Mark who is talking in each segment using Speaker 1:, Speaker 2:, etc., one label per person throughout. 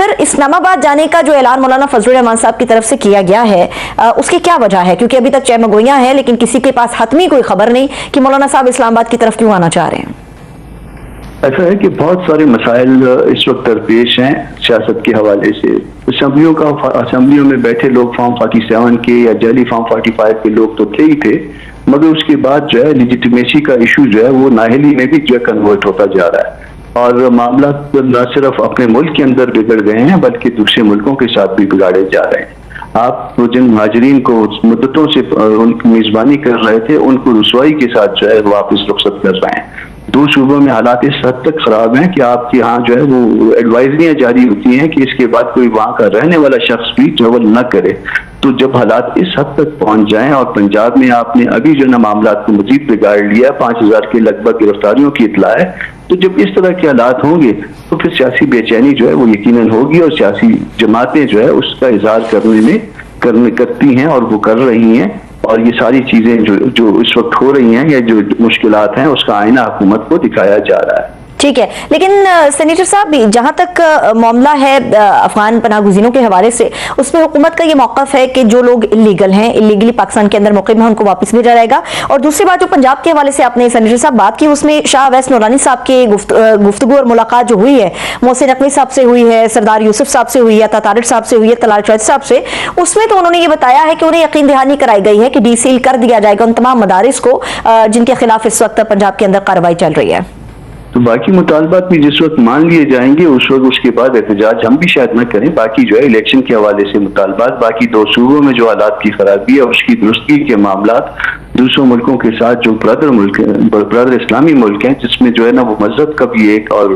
Speaker 1: Sir, Islamabad जाने का जो ऐलान मौलाना फजलुर रहमान साहब की तरफ से किया गया है, उसकी क्या वजह है? क्योंकि अभी तक चहमगोइयां हैं, लेकिन किसी के पास हतमी कोई खबर नहीं कि मौलाना साहब इस्लामाबाद की तरफ क्यों आना चाह रहे हैं।
Speaker 2: ऐसा है कि बहुत सारे मसाइल इस वक्त दरपेश हैं सियासत के हवाले से। असम्बलियों में बैठे लोग फॉर्म 47 के या जाली फॉर्म 45 के लोग तो थे ही थे, मगर उसके बाद जो है लेजिटिमेसी का इशू जो है वो नाहली में भी जो है कन्वर्ट होता जा रहा है, और मामला न सिर्फ अपने मुल्क के अंदर बिगड़ गए हैं बल्कि दूसरे मुल्कों के साथ भी बिगाड़े जा रहे हैं। आप जिन मुहाजिरीन को मुद्दतों से उनकी मेजबानी कर रहे थे, उनको रुसवाई के साथ जो है वापस रुखसत कर रहे हैं। दो सूबों में हालात इस हद तक खराब हैं कि आपके यहाँ जो है वो एडवाइजरियाँ जारी होती हैं कि इसके बाद कोई वहाँ का रहने वाला शख्स भी ट्रेवल न करे। तो जब हालात इस हद तक पहुँच जाएं, और पंजाब में आपने अभी जो ना मामला को मजीद बिगाड़ लिया, 5000 के लगभग गिरफ्तारियों की इतला है, तो जब इस तरह के हालात होंगे तो फिर सियासी बेचैनी जो है वो यकीनन होगी, और सियासी जमातें जो है उसका इजहार करती हैं और वो कर रही हैं। और ये सारी चीजें जो इस वक्त हो रही हैं या जो मुश्किलात हैं उसका आईना हुकूमत को दिखाया जा रहा है।
Speaker 1: ठीक है, लेकिन सेनेटर साहब, जहां तक मामला है अफगान पनाहगुज़ीनों के हवाले से, उसमें हुकूमत का ये मौक़िफ़ है कि जो लोग इलीगल हैं, इलीगली पाकिस्तान के अंदर मुक़ीम हैं, उनको वापस भेजा जाएगा। और दूसरी बात जो पंजाब के हवाले से आपने सेनेटर साहब बात की, उसमें शाह अवैस नूरानी साहब की गुफ्तगू और मुलाकात जो हुई है, मोहसिन नकवी साहब से हुई है, सरदार यूसुफ साहब से हुई है, तारिक साहब से हुई है, तलाल चौधरी साहब से, उसमें तो उन्होंने ये बताया है कि उन्हें यकीन दहानी कराई गई है कि डीसील कर दिया जाएगा उन तमाम मदारिस को जिनके खिलाफ इस वक्त पंजाब के अंदर कार्रवाई चल रही है।
Speaker 2: तो बाकी मुतालबात भी जिस वक्त मान लिए जाएंगे उस वक्त उसके बाद एहतजाज हम भी शायद न करें। बाकी जो है इलेक्शन के हवाले से मुतालबात, बाकी दो सूबों में जो हालात की खराबी है उसकी दुरुस्ती के मामलात, दूसरों मुल्कों के साथ जो ब्रदर इस्लामी मुल्क हैं जिसमें जो है ना वो मजहब का भी एक और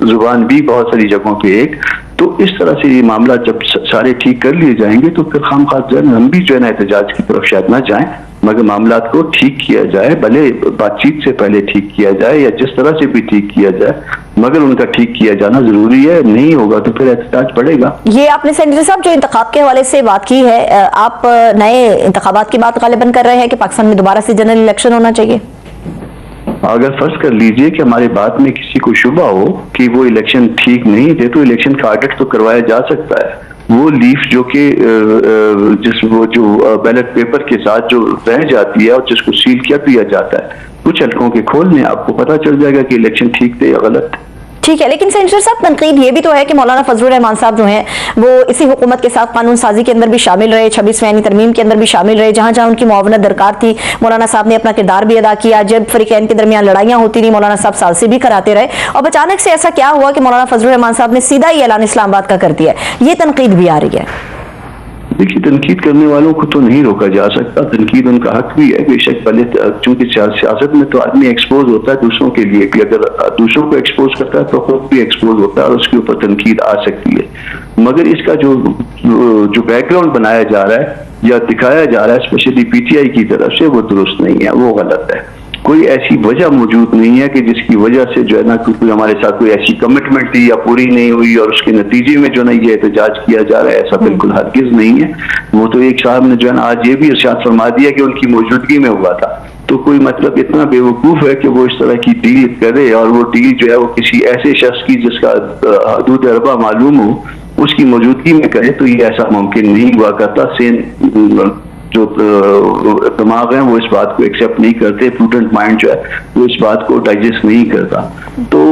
Speaker 2: जुबान भी बहुत सारी जगहों पे एक, तो इस तरह से ये मामला जब सारे ठीक कर लिए जाएंगे तो फिर खामखा जो है हम भी जो है ना एहतजाज की तरफ शायद ना जाएं, मगर मामलात को ठीक किया जाए, भले बातचीत से पहले ठीक किया जाए या जिस तरह से भी ठीक किया जाए, मगर उनका ठीक किया जाना जरूरी है। नहीं होगा तो फिर एहतजाज बढ़ेगा। ये
Speaker 1: आपने सेनेटर साहब जो इंतखाब के हवाले से बात की है, आप नए इंतखाबात की बात गालिबन कर रहे हैं कि पाकिस्तान में दोबारा से जनरल इलेक्शन होना चाहिए।
Speaker 2: अगर फर्ज कर लीजिए कि हमारे बात में किसी को शुबा हो कि वो इलेक्शन ठीक नहीं थे, तो इलेक्शन का ऑडिट तो करवाया जा सकता है। वो लीफ जो कि जो बैलेट पेपर के साथ जो रह जाती है और जिसको सील किया दिया जाता है, कुछ हल्कों के खोलने आपको पता चल जाएगा कि इलेक्शन ठीक थे या गलत।
Speaker 1: ठीक है, लेकिन सेनेटर साहब तनकीद ये भी तो है कि मौलाना फजलुर रहमान साहब जो हैं वो इसी हुकूमत के साथ कानून साजी के अंदर भी शामिल रहे, 26वीं आईनी तरमीम के अंदर भी शामिल रहे, जहां जहां उनकी मुआवनत दरकार थी मौलाना साहब ने अपना किरदार भी अदा किया। जब फरीकैन के दरमियान लड़ाइयां होती थी मौलाना साहब सालसी भी कराते रहे, और अचानक से ऐसा क्या हुआ कि मौलाना फजलुर रहमान साहब ने सीधा ही ऐलान इस्लामाबाद का कर दिया। ये तनकीद भी आ रही है।
Speaker 2: देखिए, तनकीद करने वालों को तो नहीं रोका जा सकता, तनकीद उनका हक भी है बेशक, भले चूंकि सियासत में तो आदमी एक्सपोज होता है दूसरों के लिए भी, अगर दूसरों को एक्सपोज करता है तो खुद भी एक्सपोज होता है और उसके ऊपर तनकीद आ सकती है। मगर इसका जो बैकग्राउंड बनाया जा रहा है या दिखाया जा रहा है स्पेशली पीटीआई की तरफ से, वो दुरुस्त नहीं है, वो गलत है। कोई ऐसी वजह मौजूद नहीं है कि जिसकी वजह से जो है ना कोई हमारे साथ कोई ऐसी कमिटमेंट थी या पूरी नहीं हुई और उसके नतीजे में जो ना ये एहतजाज किया जा रहा है, ऐसा बिल्कुल हरगिज नहीं है। वो तो एक साहब ने जो है ना आज ये भी इरशाद फरमा दिया कि उनकी मौजूदगी में हुआ था, तो कोई मतलब इतना बेवकूफ है कि वो इस तरह की डील करे, और वो डील जो है वो किसी ऐसे शख्स की जिसका हदूद अरबा मालूम हो उसकी मौजूदगी में करे, तो ये ऐसा मुमकिन नहीं हुआ करता। जो दिमाग है वो इस बात को एक्सेप्ट नहीं करते, प्रूडेंट माइंड जो है वो इस बात को डाइजेस्ट नहीं करता। तो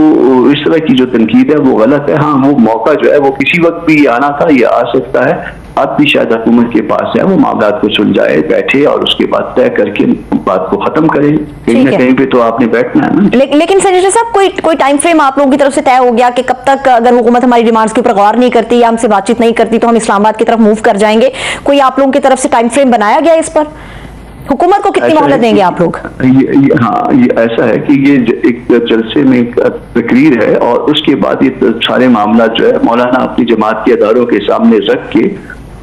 Speaker 2: इस तरह की जो तनकीद है वो गलत है। हाँ, वो मौका जो है वो किसी वक्त भी आना था, ये आ सकता है। अब भी शायद हुकूमत के पास है, वो मामलात को सुलझाए, बैठे और उसके बाद तय करके बात को खत्म करें। कहीं ना कहीं पे तो आपने बैठना है ना।
Speaker 1: लेकिन सेनेटर साहब कोई टाइम फ्रेम आप लोगों की तरफ से तय हो गया कि कब तक अगर हुकूमत हमारी डिमांड्स के ऊपर गौर नहीं करती या हमसे बातचीत नहीं करती तो हम इस्लामाबाद की तरफ मूव कर जाएंगे? कोई आप लोगों की तरफ से टाइम फ्रेम बनाया गया इस पर? हुकूमत को कितनी मोहलत देंगे आप लोग?
Speaker 2: हाँ, ये ऐसा है कि ये एक जलसे में एक तकरीर है और उसके बाद ये सारे मामला जो है मौलाना अपनी जमात के अदारों के सामने रख के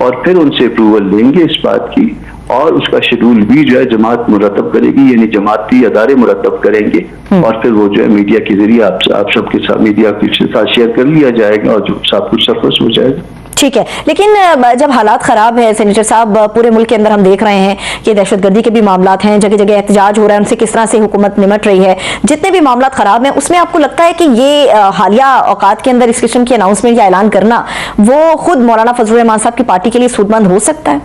Speaker 2: और फिर उनसे अप्रूवल लेंगे इस बात की, और उसका शेड्यूल भी जो है जमात मुरतब करेगी, यानी जमाती अदारे मुरतब करेंगे, और फिर वो जो है मीडिया के जरिए आप सबके साथ मीडिया के साथ शेयर कर लिया जाएगा और जो सब कुछ सरफस हो जाएगा।
Speaker 1: ठीक है, लेकिन जब हालात खराब है सेनेटर साहब, पूरे मुल्क के अंदर हम देख रहे हैं कि दहशतगर्दी के भी मामलात हैं, जगह जगह एहतजाज हो रहा है, उनसे किस तरह से हुकूमत निमट रही है, जितने भी मामलात खराब हैं उसमें आपको लगता है कि ये हालिया औकात के अंदर इस किस्म की अनाउंसमेंट या ऐलान करना وہ خود مولانا فضل الرحمان صاحب کی پارٹی کے لیے سودمند ہو سکتا ہے؟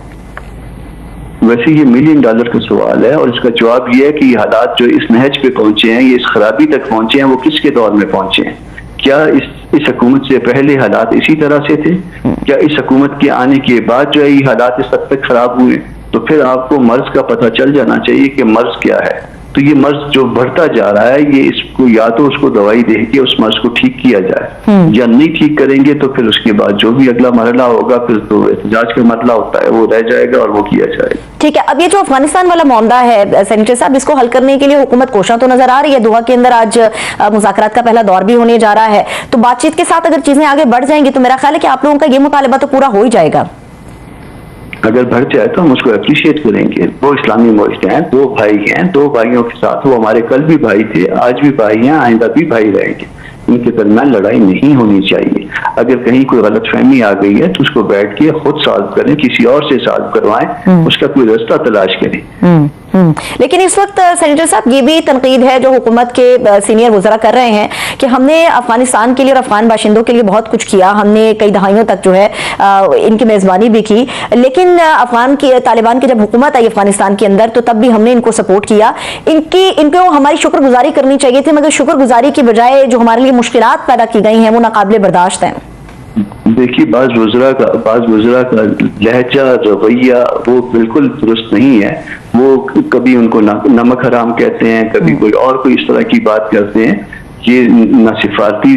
Speaker 2: ویسے یہ $1 ملین کا سوال ہے، اور اس کا جواب یہ ہے کہ یہ حالات جو اس نہج پہ پہنچے ہیں، یہ اس خرابی تک پہنچے ہیں، وہ کس کے دور میں پہنچے ہیں؟ کیا اس حکومت سے پہلے حالات اسی طرح سے تھے؟ کیا اس حکومت کے آنے کے بعد جو ہے یہ حالات اس حد تک خراب ہوئے؟ تو پھر آپ کو مرض کا پتہ چل جانا چاہیے کہ مرض کیا ہے۔ تو یہ مرض جو بڑھتا جا رہا ہے، یہ اس کو یا تو اس کو دوائی دے کے اس مرض کو ٹھیک کیا جائے، یا نہیں ٹھیک کریں گے تو پھر اس کے بعد جو بھی اگلا مرحلہ ہوگا، پھر تو احتجاج کا مرحلہ ہوتا ہے، وہ رہ جائے گا اور وہ کیا جائے گا۔
Speaker 1: ٹھیک ہے، اب یہ جو افغانستان والا معاملہ ہے سینیٹر صاحب، اس کو حل کرنے کے لیے حکومت کوشاں تو نظر آ رہی ہے۔ دوحہ کے اندر آج مذاکرات کا پہلا دور بھی ہونے جا رہا ہے، تو بات چیت کے ساتھ اگر چیزیں آگے بڑھ جائیں گی تو میرا خیال ہے کہ آپ لوگوں کا یہ مطالبہ تو پورا ہو ہی جائے گا۔
Speaker 2: اگر بڑھ جائے تو ہم اس کو اپریشیٹ کریں گے۔ وہ اسلامی معاشرے ہیں، 2 بھائی ہیں، 2 بھائیوں کے ساتھ وہ ہمارے کل بھی بھائی تھے، آج بھی بھائی ہیں، آئندہ بھی بھائی رہیں گے۔ ان کے درمیان لڑائی نہیں ہونی چاہیے۔ اگر کہیں کوئی غلط فہمی آ گئی ہے تو اس کو بیٹھ کے خود سالو کریں، کسی اور سے سالو کروائیں، اس کا کوئی راستہ تلاش کریں۔
Speaker 1: لیکن اس وقت سینیٹر صاحب یہ بھی تنقید ہے جو حکومت کے سینئر وزراء کر رہے ہیں کہ ہم نے افغانستان کے لیے اور افغان باشندوں کے لیے بہت کچھ کیا، ہم نے کئی دہائیوں تک جو ہے ان کی میزبانی بھی کی، لیکن طالبان کی جب حکومت آئی افغانستان کے اندر تو تب بھی ہم نے ان کو سپورٹ کیا، ان کو ہماری شکر گزاری کرنی چاہیے تھی، مگر شکر گزاری کی بجائے جو ہمارے لیے مشکلات پیدا کی گئی ہیں وہ ناقابل برداشت ہیں۔
Speaker 2: دیکھیے بعض وزراء کا لہجہ رویہ وہ بالکل درست نہیں ہے۔ وہ کبھی ان کو نمک حرام کہتے ہیں، کبھی کوئی اور کوئی اس طرح کی بات کرتے ہیں۔ یہ نہ سفارتی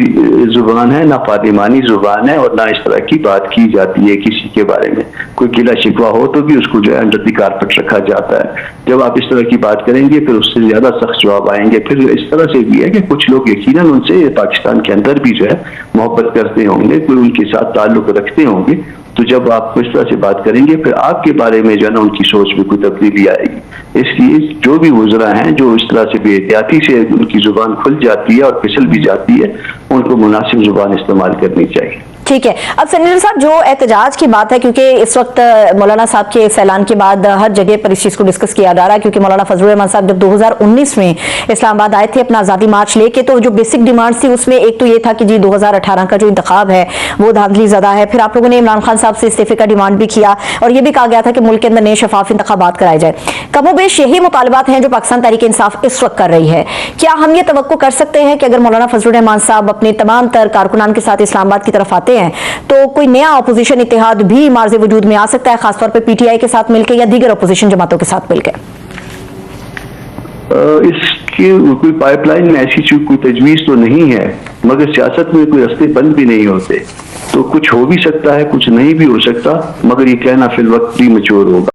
Speaker 2: زبان ہے، نہ پارلیمانی زبان ہے، اور نہ اس طرح کی بات کی جاتی ہے کسی کے بارے میں۔ کوئی گلہ شکوہ ہو تو بھی اس کو جو ہے انڈر دی کارپٹ رکھا جاتا ہے۔ جب آپ اس طرح کی بات کریں گے پھر اس سے زیادہ سخت جواب آئیں گے۔ پھر اس طرح سے بھی ہے کہ کچھ لوگ یقیناً ان سے پاکستان کے اندر بھی جو ہے محبت کرتے ہوں گے، کوئی ان کے ساتھ تعلق رکھتے ہوں گے، تو جب آپ اس طرح سے بات کریں گے پھر آپ کے بارے میں جو ہے نا ان کی سوچ میں کوئی تبدیلی آئے گی۔ اس لیے جو بھی وزراء ہیں جو اس طرح سے بے احتیاطی سے ان کی زبان کھل جاتی ہے اور پھسل بھی جاتی ہے، ان کو مناسب زبان استعمال کرنی چاہیے۔
Speaker 1: ٹھیک ہے، اب سینیٹر صاحب جو احتجاج کی بات ہے، کیونکہ اس وقت مولانا صاحب کے اس اعلان کے بعد ہر جگہ پر اس چیز کو ڈسکس کیا جا رہا ہے، کیونکہ مولانا فضل الرحمان صاحب جب 2019 میں اسلام آباد آئے تھے اپنا آزادی مارچ لے کے، تو جو بیسک ڈیمانڈ تھی اس میں ایک تو یہ تھا کہ جی 2018 کا جو انتخاب ہے وہ دھاندلی زدہ ہے، پھر آپ لوگوں نے عمران خان صاحب سے استعفے کا ڈیمانڈ بھی کیا، اور یہ بھی کہا گیا تھا کہ ملک کے اندر نئے شفاف انتخابات کرائے جائے۔ کم و بیش یہی مطالبات ہیں جو پاکستان تحریک انصاف اس وقت کر رہی ہے۔ کیا ہم یہ توقع کر سکتے ہیں کہ اگر مولانا فضل الرحمان صاحب اپنے تمام تر کارکنان کے ساتھ اسلام آباد کی طرف آتے ہیں تو کوئی نیا اپوزیشن اتحاد بھی مارز وجود میں آ سکتا ہے، خاص طور پہ پی ٹی آئی کے ساتھ مل کے یا دیگر اپوزیشن جماعتوں کے ساتھ مل کے؟
Speaker 2: اس کی کوئی پائپ لائن میں ایسی کوئی تجویز تو نہیں ہے، مگر سیاست میں کوئی راستے بند بھی نہیں ہوتے، تو کچھ ہو بھی سکتا ہے، کچھ نہیں بھی ہو سکتا، مگر یہ کہنا فی الوقت پری میچور ہوگا۔